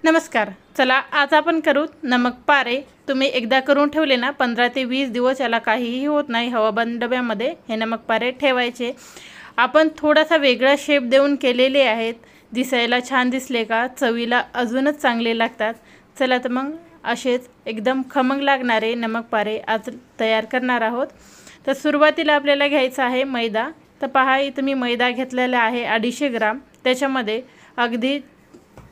नमस्कार. चला आज आपण करू नमक पारे. तुम्ही एकदा करून ठेवले ना 15 ते 20 दिवस याला काहीही होत नाही. हवाबंद डब्यामध्ये हे नमक पारे ठेवायचे. आपण थोडासा वेगळा शेप देऊन केलेले आहेत. दिसायला छान दिसले का चवीला अजूनच चांगले लागतात. चला तर मग असेच एकदम खमंग लागणारे नमक पारे आज तयार करणार आहोत. तर सुरुवातीला आपल्याला घ्यायचा आहे मैदा. तर पहा इथं मी मैदा घेतलेला आहे 250 ग्राम. त्याच्यामध्ये अगदी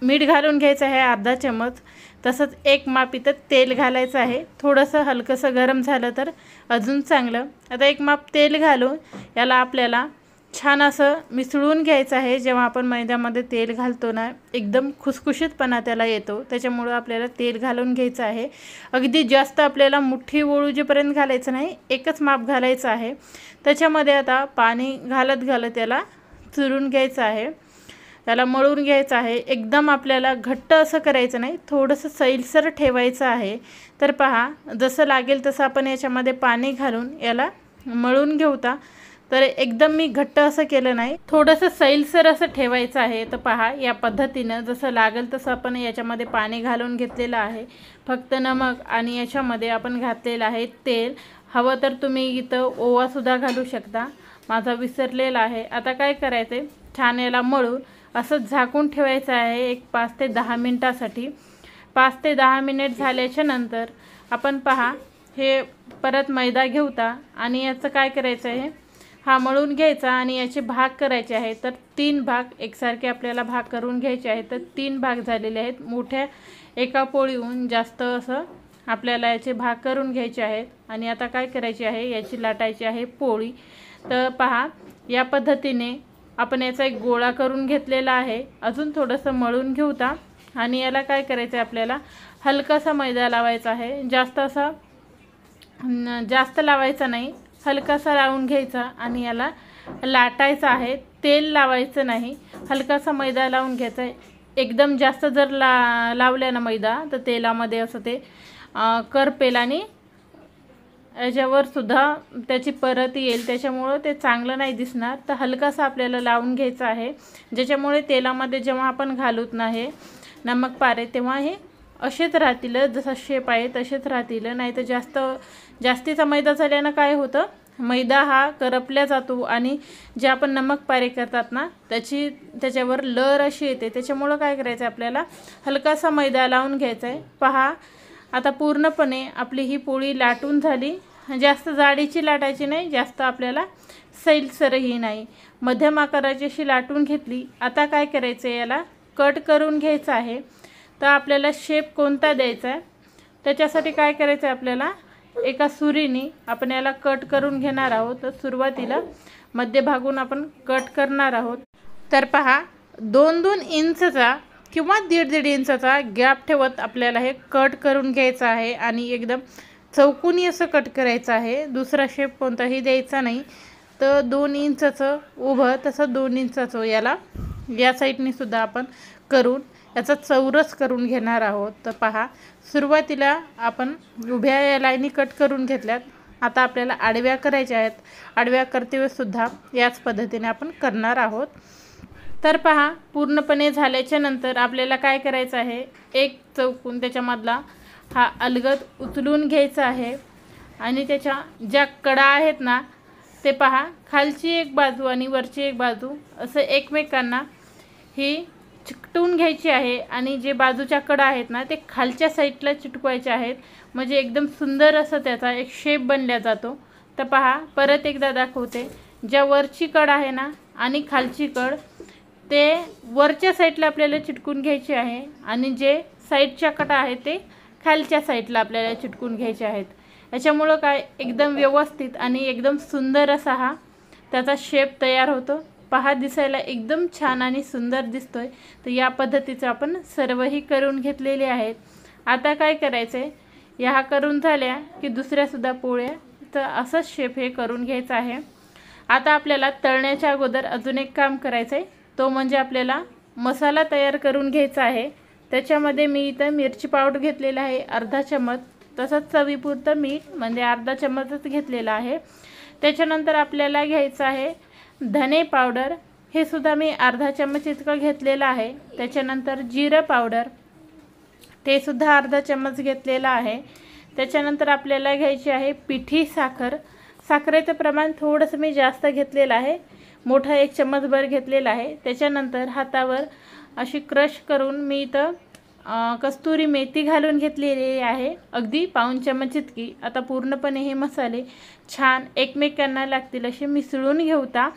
मीठ घालून घ्यायचं आहे अर्धा चमच. तसंच एक माप इथं तेल घालायचं आहे. थोडंसं हलकंसं गरम झालं तर अजून चांगलं. आता एक माप तेल घालून याला आपल्याला छान असं मिसळून घ्यायचं आहे. जेव्हा आपण मैद्यामध्ये तेल घालतो ना एकदम खुसखुशीतपणा त्याला येतो. त्याच्यामुळं आपल्याला तेल घालून घ्यायचं आहे. अगदी जास्त आपल्याला मुठ्ठी ओळूजेपर्यंत घालायचं नाही, एकच माप घालायचं आहे. त्याच्यामध्ये आता पाणी घालत घालत याला चुरून घ्यायचं आहे. त्याला मळून घ्यायचं आहे. एकदम आपल्याला घट्ट असं करायचं नाही, थोडंसं सैलसर ठेवायचं आहे. तर पहा जसं लागेल तसं आपण याच्यामध्ये पाणी घालून याला मळून घेऊता. तर एकदम मी घट्ट असं केलं नाही, थोडंसं सैलसर असं ठेवायचं आहे. तर पहा या पद्धतीनं जसं लागेल तसं आपण याच्यामध्ये पाणी घालून घेतलेलं आहे. फक्त नमक आणि याच्यामध्ये आपण घातलेलं आहे तेल. हवं तर तुम्ही इथं ओवासुद्धा घालू शकता. माझा विसरलेला आहे. आता काय करायचं आहे, छान याला मळून असं झाकून ठेवायचं आहे एक 5 ते 10 मिनटासाठी. 5 ते 10 मिनिट झाल्याच्या नंतर आपण पहा हे परत मैदा घेऊता आणि याचं काय करायचं आहे, हा मळून घ्यायचा आणि याचे भाग करायचे आहेत. तर 3 भाग एकसारखे आपल्याला भाग करून घ्यायचे आहेत. तर 3 भाग झालेले आहेत. मोठ्या एका पोळीहून जास्त असं आपल्याला याचे भाग करून घ्यायचे आहेत. आणि आता काय करायचे आहे, याची लाटायची आहे पोळी. तर पहा या पद्धतीने आपण याचा एक गोळा करून घेतलेला आहे. अजून थोडंसं मळून घेऊता आणि याला काय करायचं आहे, आपल्याला हलकासा मैदा लावायचा आहे. जास्त लावायचा नाही, हलकासा लावून घ्यायचा आणि याला लाटायचं आहे. तेल लावायचं नाही, हलकासा मैदा लावून घ्यायचा आहे. एकदम जास्त जर लावल्या ना मैदा तर तेलामध्ये असं ते करपेल आणि याच्यावर सुद्धा त्याची परत येईल. त्याच्यामुळं ते चांगलं नाही दिसणार. तर हलकासा आपल्याला लावून घ्यायचं आहे, ज्याच्यामुळे तेलामध्ये जेव्हा आपण घालूत ना हे नमक पारे तेव्हा हे असेच राहतील, जसा शेप आहे तसेच राहतील. नाही तर जास्तीचा मैदा झाल्यानं काय होतं, मैदा हा करपल्या जातो आणि जे आपण नमक पारे करतात ना त्याच्यावर लर अशी येते. त्याच्यामुळं काय करायचं आहे, आपल्याला हलकासा मैदा लावून घ्यायचा आहे. पहा आता पूर्णपणे आपली ही पोळी लाटून झाली. जास्त जाडीची लाटायची नाही, जास्त आपल्याला सैलसरही नाही, मध्यम आकाराची अशी लाटून घेतली. आता काय करायचं आहे, याला कट करून घ्यायचं आहे. तर आपल्याला शेप कोणता द्यायचा आहे त्याच्यासाठी काय करायचं आहे, आपल्याला एका सुरीने आपण याला कट करून घेणार आहोत. तर सुरुवातीला मध्यभागून आपण कट करणार आहोत. तर पहा 2-2 इंचचा किंवा 1.5 इंचाचा गॅप ठेवत आपल्याला हे कट करून घ्यायचं आहे. आणि एकदम चौकोनी असं कट करायचं आहे, दुसरा शेप कोणताही द्यायचा नाही. तर 2 इंचाचं उभं तसं 2 इंचाचं याला या साईडने सुद्धा आपण करून याचा चौरस करून घेणार आहोत. तर पहा सुरुवातीला आपण उभ्या या लाईनी कट करून घेतल्यात. आता आपल्याला आडव्या करायच्या आहेत. आडव्या करतेवेळेसुद्धा याच पद्धतीने आपण करणार आहोत. तर पहा पूर्णपणे झाल्याच्या नंतर आपल्याला काय करायचं आहे, एक चौकोन त्याच्यामधला हा अलगद उचलून घ्यायचा आहे. आणि त्याच्या ज्या कडा आहेत ना ते पहा खालची एक बाजू आणि वरची एक बाजू असं एकमेकांना ही चिकटवून घ्यायची आहे. आणि जे बाजूच्या कडा आहेत ना ते खालच्या साईडला चिटकवायचे आहेत, म्हणजे एकदम सुंदर असं त्याचा एक शेप बनला जातो. तर पहा परत एकदा दाखवते. ज्या वरची कड आहे ना आणि खालची कड ते वरच्या साईडला आपल्याला चिटकून घ्यायचे आहे. आणि जे साईडच्या कडा आहेत ते खालच्या साईडला आपल्याला चिटकून घ्यायचे आहेत. याच्यामुळं काय एकदम व्यवस्थित आणि एकदम सुंदर असा हा त्याचा शेप तयार होतो. पहा दिसायला एकदम छान आणि सुंदर दिसतोय. तर या पद्धतीचं आपण सर्वही करून घेतलेले आहेत. आता काय करायचं आहे, ह्या करून झाल्या की दुसऱ्यासुद्धा पोळ्या तर असंच शेप हे करून घ्यायचं आहे. आता आपल्याला तळण्याच्या अगोदर अजून एक काम करायचं आहे, तो म्हणजे आपल्याला मसाला तयार करून घ्यायचा आहे. त्याच्यामध्ये मी इथं मिरची पावडर घेतलेला आहे अर्धा चमच. तसंच चवीपुरतं मीठ म्हणजे अर्धा चमचच घेतलेला आहे. त्याच्यानंतर आपल्याला घ्यायचं आहे धने पावडर, हे सुद्धा मी अर्धा चमच इतकं घेतलेलं आहे. त्याच्यानंतर जिरं पावडर, ते सुद्धा अर्धा चम्मच घेतलेला आहे। त्याच्यानंतर आपल्याला घ्यायची आहे पिठी साखर। साखरेचं प्रमाण थोडंसं मी जास्त घेतलेलं आहे, मोठा 1 चम्मचभर घेतलेला आहे। त्याच्यानंतर हातावर अशी क्रश करून मी इथं कस्तुरी मेथी घालून घेतलेली आहे, अगदी पाऊण चम्मच इतकी। आता पूर्णपणे हे मसाले छान एकमेकांना लागतील असे मिसळून घेऊता।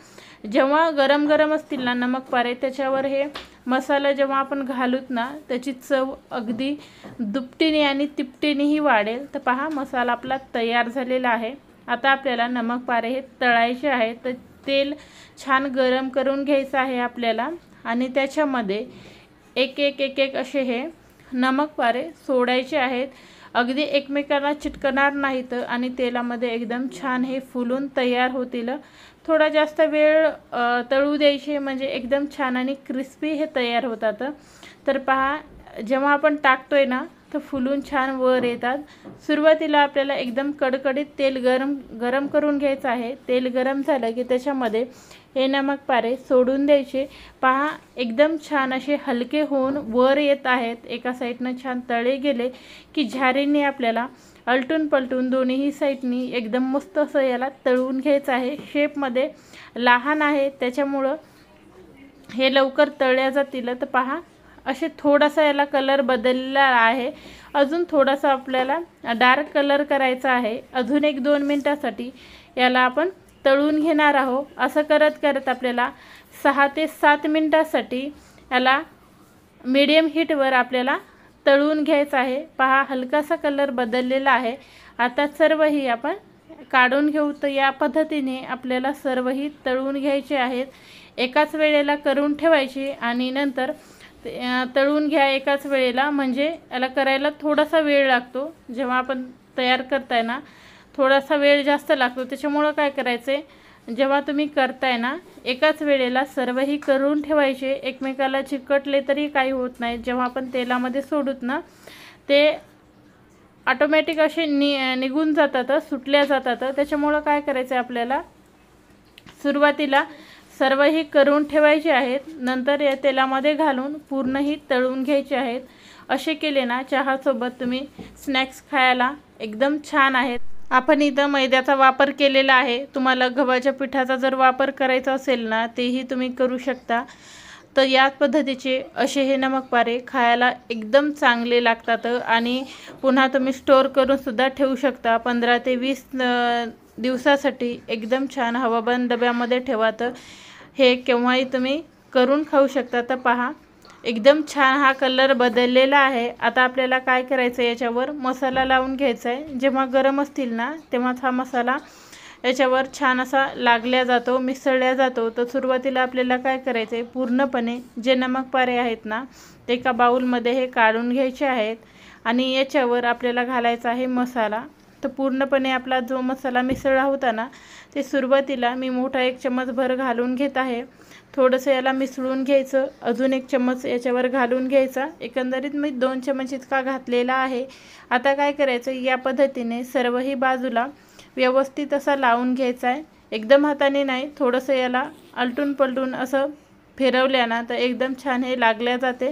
जेव्हा गरम गरम असतील ना नमक पारे, त्याच्यावर हे मसाला जेव्हा आपण घालूत ना त्याची चव अगदी दुपटीने आणि तिपटीनेही वाढेल। तर पहा मसाला आपला तयार झालेला आहे। आता आपल्याला नमक पारे हे तळायचे आहे, तर तेल छान गरम करून घ्यायचं आहे आपल्याला आणि त्याच्यामध्ये एक एक असे हे नमक पारे सोडायचे आहेत। अगदी एकमेकांना चिटकणार नाहीत आणि तेलामध्ये एकदम छान हे फुलून तयार होतील। थोडा जास्त वेळ तळू द्यायचे म्हणजे एकदम छान आणि क्रिस्पी हे तयार होतात। तर पहा जेव्हा आपण टाकतोय ना तर फुलून छान वर येतात। सुरुवातीला आपल्याला एकदम कडकडीत तेल गरम करून घ्यायचं आहे। तेल गरम झालं की त्याच्यामध्ये हे नमक पारे सोडून द्यायचे। पहा एकदम छान असे हलके होऊन वर येत आहेत। एका साईडनं छान तळे गेले की झारीने आपल्याला अलटून पलटून दोन्ही साईडनी एकदम मस्त असं याला तळून घ्यायचं आहे। शेपमध्ये लहान आहे त्याच्यामुळं हे लवकर तळल्या जातील। तर पहा असे थोडासा याला कलर बदलला आहे, अजून थोडासा आपल्याला डार्क कलर करायचा आहे। अजून 1-2 मिनिटासाठी याला आपण तळून घेणार आहोत। असं करत करत आपल्याला 6 ते 7 मिनिटासाठी याला मीडियम हीटवर आपल्याला तळून घ्यायचं आहे। पहा हलकासा कलर बदललेला आहे। आता सर्वही आपण काढून घेऊ। तर या पद्धतीने आपल्याला सर्वही तळून घ्यायचे आहेत। एकाच वेळेला करून ठेवायचे आणि नंतर तळून घ्या एकाच वेळेला, म्हणजे याला करायला थोडासा वेळ लागतो। जेव्हा आपण तयार करताय ना थोडासा वेळ जास्त लागतो। त्याच्यामुळं काय करायचे, जेव्हा तुम्ही करताय ना एकाच वेळेला सर्वही करून ठेवायचे। एकमेकाला चिकटले तरी काही होत नाही। जेव्हा आपण तेलामध्ये सोडूत ना ते ऑटोमॅटिक असे निघून जातात, सुटल्या जातात। त्याच्यामुळं काय करायचं आपल्याला सुरुवातीला सर्वही करून ठेवायचे आहेत, नंतर या तेलामध्ये घालून पूर्णही तळून घ्यायचे आहेत। असे केले ना चहासोबत तुम्ही स्नॅक्स खायला एकदम छान आहेत। आपण इथं मैद्याचा वापर केलेला आहे, तुम्हाला गव्हाच्या पिठाचा जर वापर करायचा असेल ना तेही तुम्ही करू शकता। तर याच पद्धतीचे असे हे नमक पारे खायला एकदम चांगले लागतात आणि पुन्हा तुम्ही स्टोर करून सुद्धा ठेवू शकता। 15 ते 20 दिवसासाठी एकदम छान हवाबंद डब्यामध्ये ठेवा, तर हे केव्हाही तुम्ही करून खाऊ शकता। तर पहा एकदम छान हा कलर बदललेला आहे। आता आपल्याला काय करायचं, याच्यावर मसाला लावून घ्यायचा आहे। जेव्हा गरम असतील ना तेव्हाच हा मसाला याच्यावर छान असा लागल्या जातो, मिसळल्या जातो। तर सुरुवातीला आपल्याला काय करायचं आहे, पूर्णपणे जे नमक पारे आहेत ना ते एका बाउलमध्ये हे काढून घ्यायचे आहेत आणि याच्यावर आपल्याला घालायचा आहे मसाला। तर पूर्णपणे आपला जो मसाला मिसळला होता ना ते सुरुवातीला मी मोठा 1 चम्मचभर घालून घेत आहे। थोडंसं याला मिसळून घ्यायचं, अजून 1 चम्मच याच्यावर घालून घ्यायचा। एकंदरीत मी 2 चम्मच इतका घातलेला आहे। आता काय करायचं, या पद्धतीने सर्वही बाजूला व्यवस्थित असा लावून घ्यायचा आहे। एकदम हाताने नाही, थोडंसं याला अलटून पलटून असं फिरवल्या ना तर एकदम छान हे लागल्या जाते।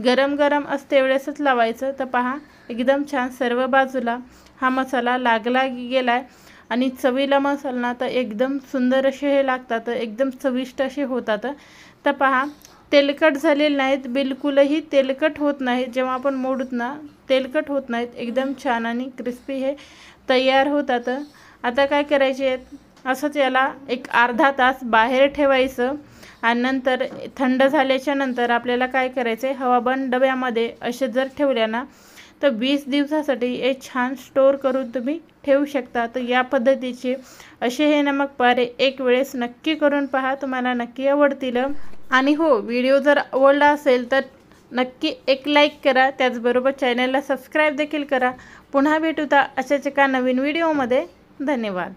गरम गरम असते वेळेसच लावायचं। तर पहा एकदम छान सर्व बाजूला हा मसाला लागला गेलाय आणि चवीला मसाला तर एकदम सुंदर असे हे लागतात, एकदम चविष्ट असे होतात। तर पहा तेलकट झालेले नाहीत, बिलकुलही तेलकट होत नाहीत। जेव्हा आपण मोडूत ना तेलकट होत नाहीत, एकदम छान आणि क्रिस्पी हे तयार होतात। आता काय करायचे, असंच याला एक अर्धा तास बाहेर ठेवायचं आणि नंतर थंड झाल्याच्या नंतर आपल्याला काय करायचं, हवाबंद डब्यामध्ये असे जर ठेवल्या ना तर 20 दिवसासाठी हे छान स्टोर करून तुम्ही ठेवू शकता। तर या पद्धतीचे असे हे नमक पारे एक वेळेस नक्की करून पहा, तुम्हाला नक्की आवडतील। आणि हो, व्हिडिओ जर आवडला असेल तर नक्की एक लाईक करा, त्याचबरोबर चॅनलला सबस्क्राईब देखील करा। पुन्हा भेटूता अशाच एका नवीन व्हिडिओमध्ये। धन्यवाद।